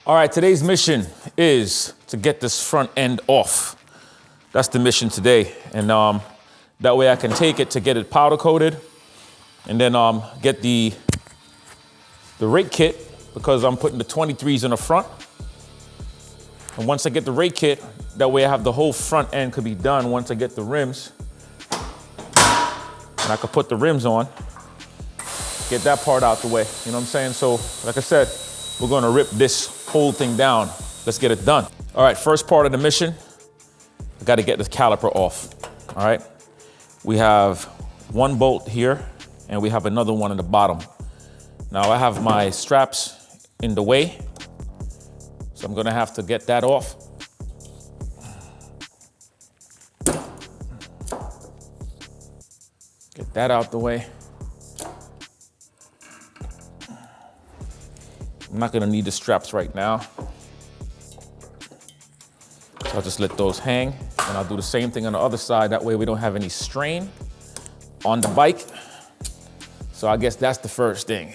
All right, today's mission is to get this front end off. That's the mission today. And that way I can take it to get it powder coated and then get the rake kit, because I'm putting the 23s in the front. And once I get the rake kit, that way I have the whole front end could be done once I get the rims. And I could put the rims on, get that part out the way, you know what I'm saying? So, like I said, we're gonna rip this whole thing down. Let's get it done. All right, first part of the mission, I gotta get this caliper off, all right? We have one bolt here, and we have another one in the bottom. Now I have my straps in the way, so I'm gonna have to get that off. Get that out the way. I'm not gonna need the straps right now. So I'll just let those hang, and I'll do the same thing on the other side. That way we don't have any strain on the bike. So I guess that's the first thing.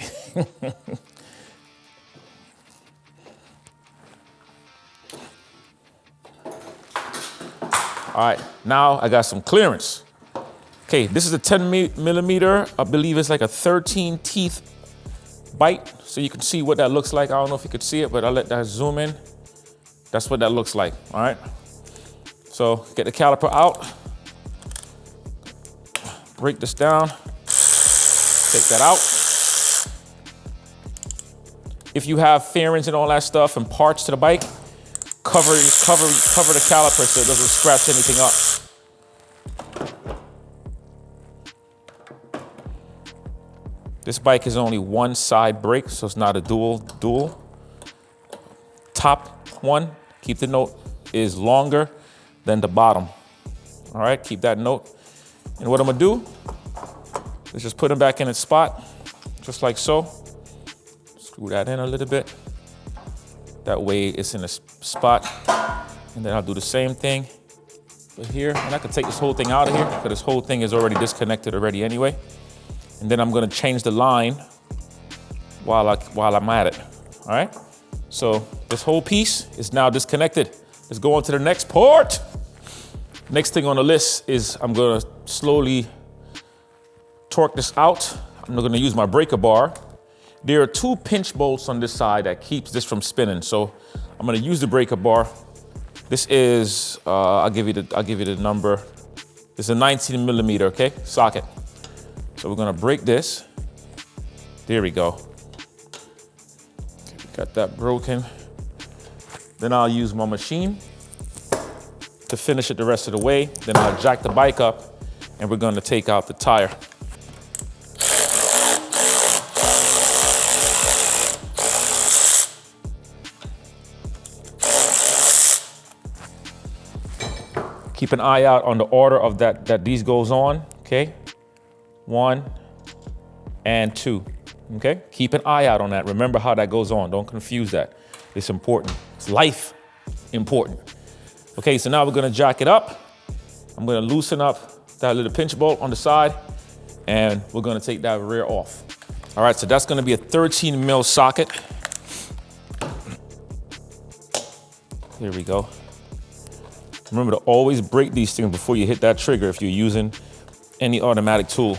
All right, now I got some clearance. Okay, this is a 10 millimeter, I believe it's like a 13 teeth bite, so you can see what that looks like. I don't know if you could see it, but I'll let that zoom in. That's what that looks like, all right? So get the caliper out, break this down, take that out. If you have fairings and all that stuff and parts to the bike, cover the caliper so it doesn't scratch anything up. This bike is only one side brake, so it's not a dual. Top one, keep the note, is longer than the bottom. All right, keep that note. And what I'm gonna do is just put them back in its spot, just like so. Screw that in a little bit. That way it's in a spot. And then I'll do the same thing for here. And I can take this whole thing out of here, because this whole thing is already disconnected already anyway. And then I'm gonna change the line while I'm at it, all right? So this whole piece is now disconnected. Let's go on to the next part. Next thing on the list is I'm gonna slowly torque this out. I'm gonna use my breaker bar. There are 2 pinch bolts on this side that keeps this from spinning. So I'm gonna use the breaker bar. This is, I'll give you the number. It's a 19 millimeter, okay, socket. So we're gonna break this. There we go. Got that broken. Then I'll use my machine to finish it the rest of the way. Then I'll jack the bike up, and we're gonna take out the tire. Keep an eye out on the order of that these goes on, okay? 1 and 2, okay? Keep an eye out on that. Remember how that goes on. Don't confuse that. It's important. It's life important. Okay, so now we're gonna jack it up. I'm gonna loosen up that little pinch bolt on the side, and we're gonna take that rear off. All right, so that's gonna be a 13 mil socket. Here we go. Remember to always break these things before you hit that trigger if you're using any automatic tool.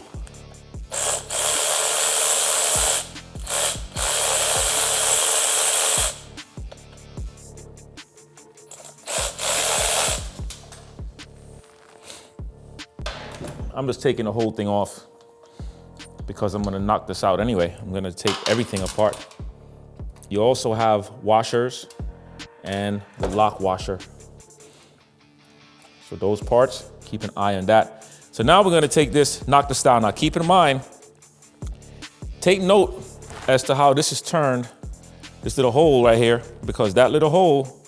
I'm just taking the whole thing off because I'm gonna knock this out anyway. I'm gonna take everything apart. You also have washers and the lock washer. So those parts, keep an eye on that. So now we're gonna take this, knock this down. Now keep in mind, take note as to how this is turned, this little hole right here, because that little hole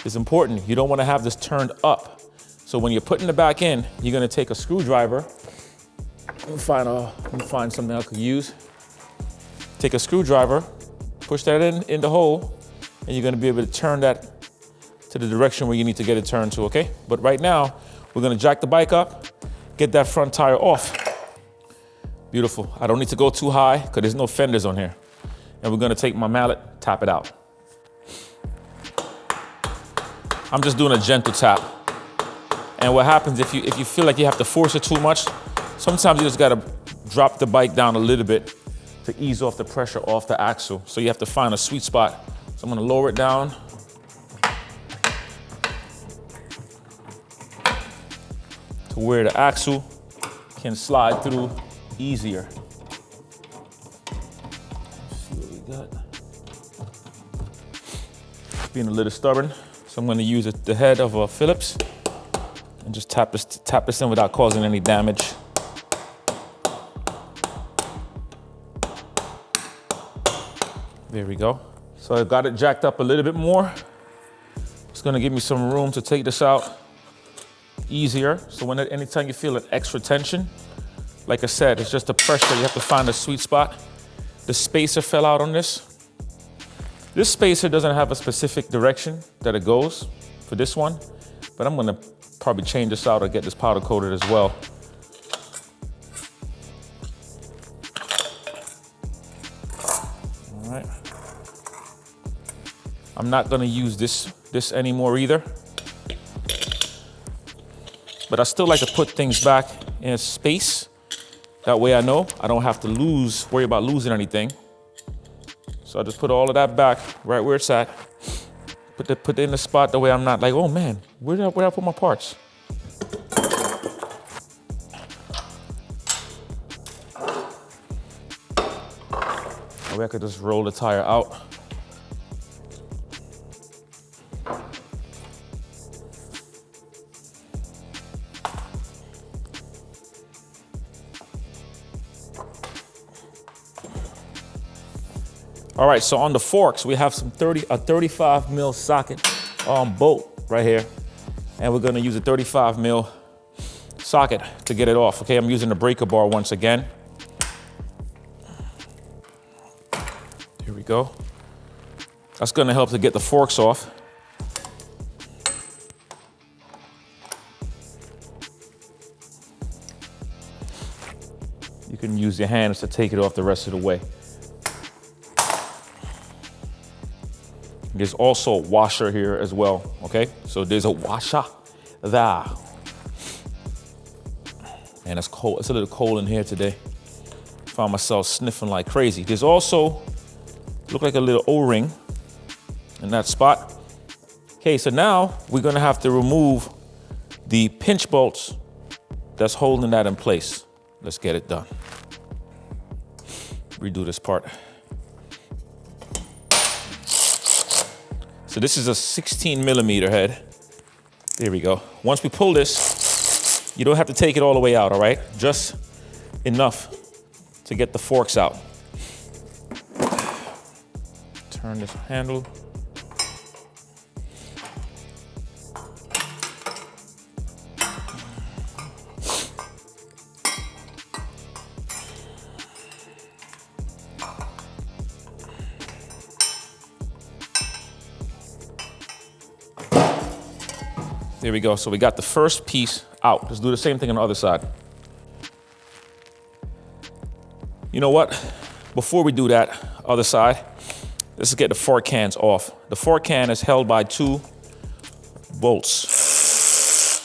is important. You don't wanna have this turned up. So when you're putting it back in, you're gonna take a screwdriver. Let me find something I could use. Take a screwdriver, push that in the hole, and you're gonna be able to turn that to the direction where you need to get it turned to, okay? But right now, we're gonna jack the bike up, get that front tire off. Beautiful. I don't need to go too high because there's no fenders on here. And we're gonna take my mallet, tap it out. I'm just doing a gentle tap. And what happens if you feel like you have to force it too much, sometimes you just gotta drop the bike down a little bit to ease off the pressure off the axle. So you have to find a sweet spot. So I'm gonna lower it down. To where the axle can slide through easier. Let's see what we got. Being a little stubborn, so I'm gonna use the head of a Phillips and just tap this in without causing any damage. There we go. So I got it jacked up a little bit more. It's gonna give me some room to take this out easier. So anytime you feel an extra tension, like I said, it's just the pressure. You have to find a sweet spot. The spacer fell out on this. This spacer doesn't have a specific direction that it goes for this one, but I'm gonna probably change this out or get this powder coated as well. All right. I'm not gonna use this anymore either. But I still like to put things back in a space. That way I know I don't have to worry about losing anything. So I just put all of that back right where it's at. Put it in the spot the way I'm not like, oh man, where did I put my parts? Maybe I could just roll the tire out. All right, so on the forks, we have a 35 mil socket bolt right here. And we're gonna use a 35 mil socket to get it off. Okay, I'm using the breaker bar once again. Here we go. That's gonna help to get the forks off. You can use your hands to take it off the rest of the way. There's also a washer here as well, okay? So there's a washer there. And it's cold, it's a little cold in here today. Found myself sniffing like crazy. There's also, look like a little O-ring in that spot. Okay, so now we're gonna have to remove the pinch bolts that's holding that in place. Let's get it done. Redo this part. So this is a 16 millimeter head. There we go. Once we pull this, you don't have to take it all the way out, all right? Just enough to get the forks out. Turn this handle. There we go. So we got the first piece out. Let's do the same thing on the other side. You know what? Before we do that, other side, let's get the fork cans off. The fork can is held by 2 bolts.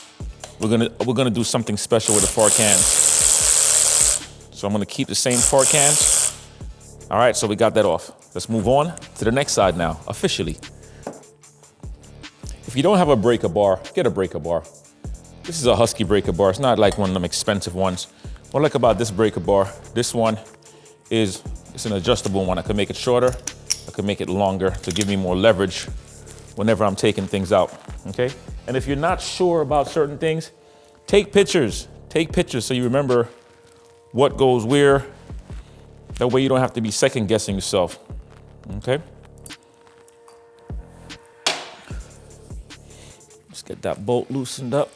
We're gonna do something special with the fork cans. So I'm gonna keep the same fork cans. All right, so we got that off. Let's move on to the next side now, officially. If you don't have a breaker bar, get a breaker bar. This is a Husky breaker bar. It's not like one of them expensive ones. What I like about this breaker bar, this one it's an adjustable one. I can make it shorter, I can make it longer to give me more leverage whenever I'm taking things out, okay? And if you're not sure about certain things, take pictures. Take pictures so you remember what goes where. That way you don't have to be second guessing yourself, okay? Let's get that bolt loosened up.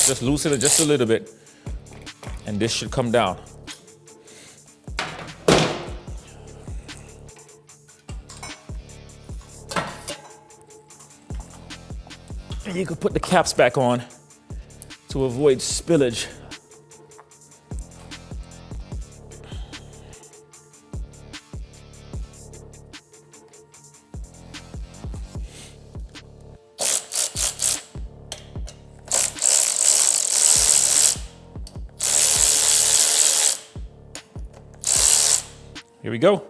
Just loosen it just a little bit, and this should come down. And you can put the caps back on to avoid spillage. Here we go.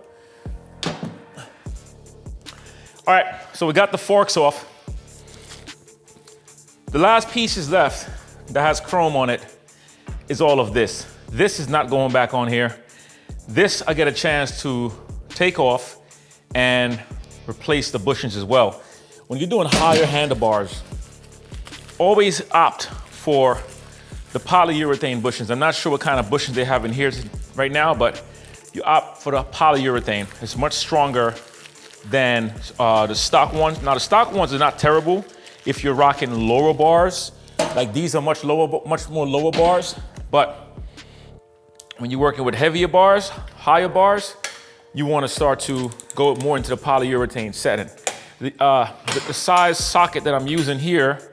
All right, so we got the forks off. The last piece is left that has chrome on it is all of this. This is not going back on here. This I get a chance to take off and replace the bushings as well. When you're doing higher handlebars, always opt for the polyurethane bushings. I'm not sure what kind of bushings they have in here right now, but you opt for the polyurethane. It's much stronger than the stock ones. Now the stock ones are not terrible if you're rocking lower bars. Like these are much more lower bars, but when you're working with heavier bars, higher bars, you want to start to go more into the polyurethane setting. The size socket that I'm using here,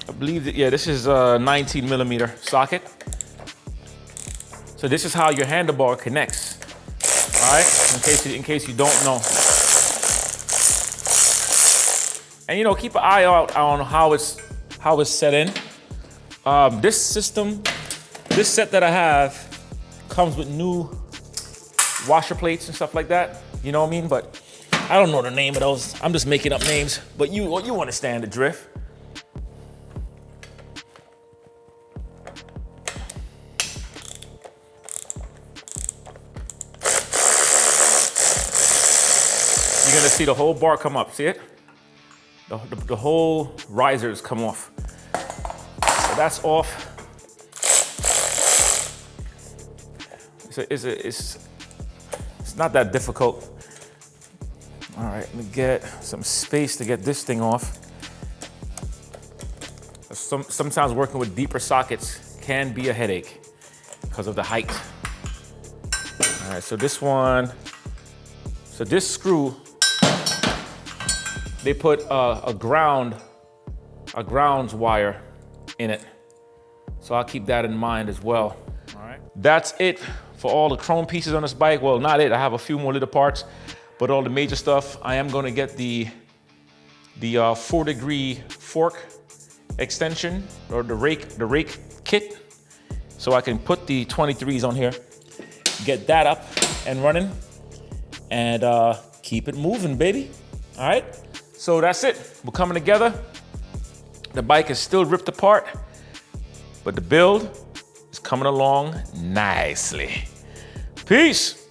I believe that, yeah, this is a 19 millimeter socket. So this is how your handlebar connects. All right, in case you don't know. And you know, keep an eye out on how it's set in. This set that I have comes with new washer plates and stuff like that. You know what I mean? But I don't know the name of those. I'm just making up names, but you understand the drift. You're gonna see the whole bar come up, see it? The whole risers come off. So that's off. It's not that difficult. All right, let me get some space to get this thing off. Sometimes working with deeper sockets can be a headache because of the height. All right, so this screw, they put a grounds wire in it. So I'll keep that in mind as well. All right. That's it for all the chrome pieces on this bike. Well, not it, I have a few more little parts, but all the major stuff, I am gonna get the 4-degree fork extension or the rake kit. So I can put the 23s on here, get that up and running, and keep it moving, baby. All right, so that's it. We're coming together. The bike is still ripped apart, but the build is coming along nicely. Peace.